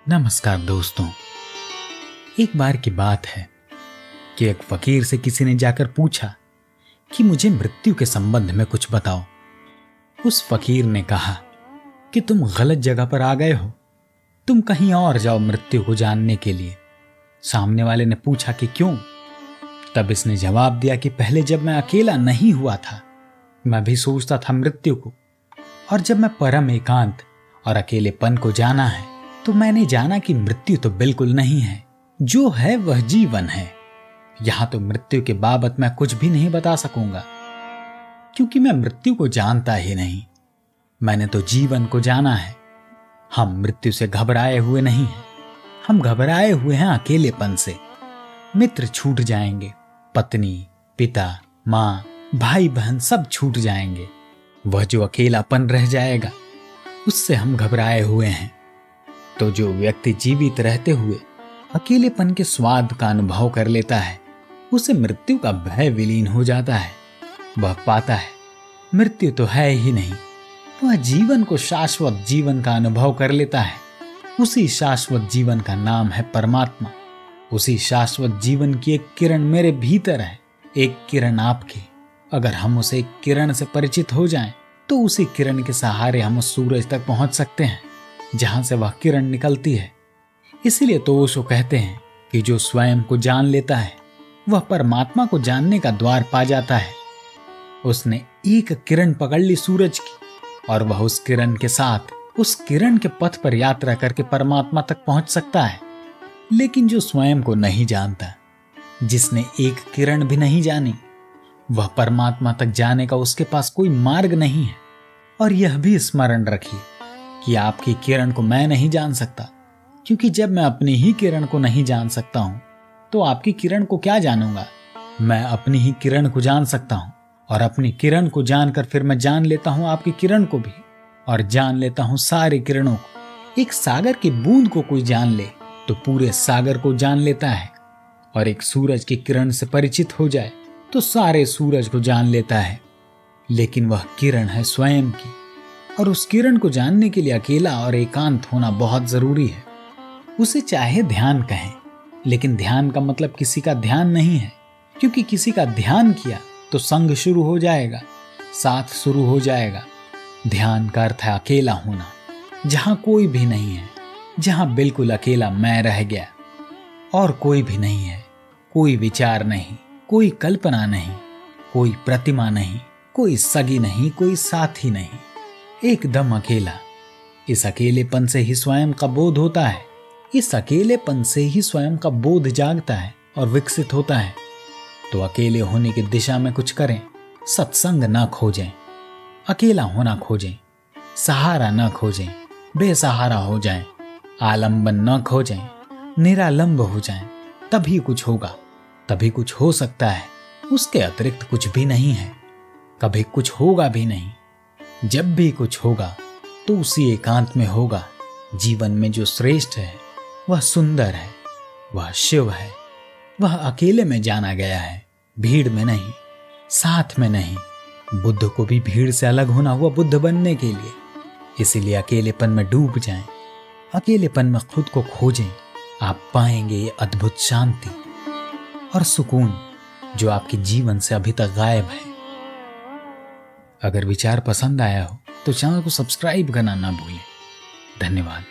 नमस्कार दोस्तों। एक बार की बात है कि एक फकीर से किसी ने जाकर पूछा कि मुझे मृत्यु के संबंध में कुछ बताओ। उस फकीर ने कहा कि तुम गलत जगह पर आ गए हो, तुम कहीं और जाओ मृत्यु को जानने के लिए। सामने वाले ने पूछा कि क्यों? तब इसने जवाब दिया कि पहले जब मैं अकेला नहीं हुआ था, मैं भी सोचता था मृत्यु को, और जब मैं परम एकांत और अकेलेपन को जाना है तो मैंने जाना कि मृत्यु तो बिल्कुल नहीं है, जो है वह जीवन है। यहां तो मृत्यु के बाबत मैं कुछ भी नहीं बता सकूंगा, क्योंकि मैं मृत्यु को जानता ही नहीं। मैंने तो जीवन को जाना है। हम मृत्यु से घबराए हुए नहीं हैं, हम घबराए हुए हैं अकेलेपन से। मित्र छूट जाएंगे, पत्नी, पिता, माँ, भाई बहन सब छूट जाएंगे। वह जो अकेलापन रह जाएगा, उससे हम घबराए हुए हैं। तो जो व्यक्ति जीवित रहते हुए अकेलेपन के स्वाद का अनुभव कर लेता है, उसे मृत्यु का भय विलीन हो जाता है। वह पाता है मृत्यु तो है ही नहीं, वह जीवन को, शाश्वत जीवन का अनुभव कर लेता है। उसी शाश्वत जीवन का नाम है परमात्मा। उसी शाश्वत जीवन की एक किरण मेरे भीतर है, एक किरण आपकी। अगर हम उसे एक किरण से परिचित हो जाएं, तो उसी किरण के सहारे हम उस सूरज तक पहुंच सकते हैं जहां से वह किरण निकलती है। इसीलिए तो ओशो कहते हैं कि जो स्वयं को जान लेता है, वह परमात्मा को जानने का द्वार पा जाता है। उसने एक किरण पकड़ ली सूरज की, और वह उस किरण के साथ, उस किरण के पथ पर यात्रा करके परमात्मा तक पहुंच सकता है। लेकिन जो स्वयं को नहीं जानता, जिसने एक किरण भी नहीं जानी, वह परमात्मा तक जाने का उसके पास कोई मार्ग नहीं है। और यह भी स्मरण रखिए कि आपकी किरण को मैं नहीं जान सकता, क्योंकि जब मैं अपनी ही किरण को नहीं जान सकता हूं, तो आपकी किरण को क्या जानूंगा। मैं अपनी ही किरण को जान सकता हूं, और अपनी किरण को जानकर फिर मैं जान लेता हूं आपकी किरण को भी, और जान लेता हूं सारी किरणों को। एक सागर की बूंद को कोई जान ले तो पूरे सागर को जान लेता है, और एक सूरज की किरण से परिचित हो जाए तो सारे सूरज को जान लेता है। लेकिन वह किरण है स्वयं की, और उस किरण को जानने के लिए अकेला और एकांत होना बहुत जरूरी है। उसे चाहे ध्यान कहें, लेकिन ध्यान का मतलब किसी का ध्यान नहीं है, क्योंकि किसी का ध्यान किया तो संग शुरू हो जाएगा, साथ शुरू हो जाएगा। ध्यान का अर्थ है अकेला होना, जहां कोई भी नहीं है, जहां बिल्कुल अकेला मैं रह गया, और कोई भी नहीं है। कोई विचार नहीं, कोई कल्पना नहीं, कोई प्रतिमा नहीं, कोई सगी नहीं, कोई साथी नहीं, एकदम अकेला। इस अकेलेपन से ही स्वयं का बोध होता है। इस अकेलेपन से ही स्वयं का बोध जागता है और विकसित होता है। तो अकेले होने की दिशा में कुछ करें। सत्संग न खोजें, अकेला होना खोजें, सहारा न खोजें, बेसहारा हो जाएं, आलंबन न खोजें, निरालंब हो जाएं। तभी कुछ होगा, तभी कुछ हो सकता है। उसके अतिरिक्त कुछ भी नहीं है, कभी कुछ होगा भी नहीं। जब भी कुछ होगा तो उसी एकांत में होगा। जीवन में जो श्रेष्ठ है, वह सुंदर है, वह शिव है। वह अकेले में जाना गया है, भीड़ में नहीं, साथ में नहीं। बुद्ध को भी भीड़ से अलग होना हुआ बुद्ध बनने के लिए। इसीलिए अकेलेपन में डूब जाएं, अकेलेपन में खुद को खोजें। आप पाएंगे ये अद्भुत शांति और सुकून जो आपके जीवन से अभी तक गायब है। अगर विचार पसंद आया हो तो चैनल को सब्सक्राइब करना ना भूलें। धन्यवाद।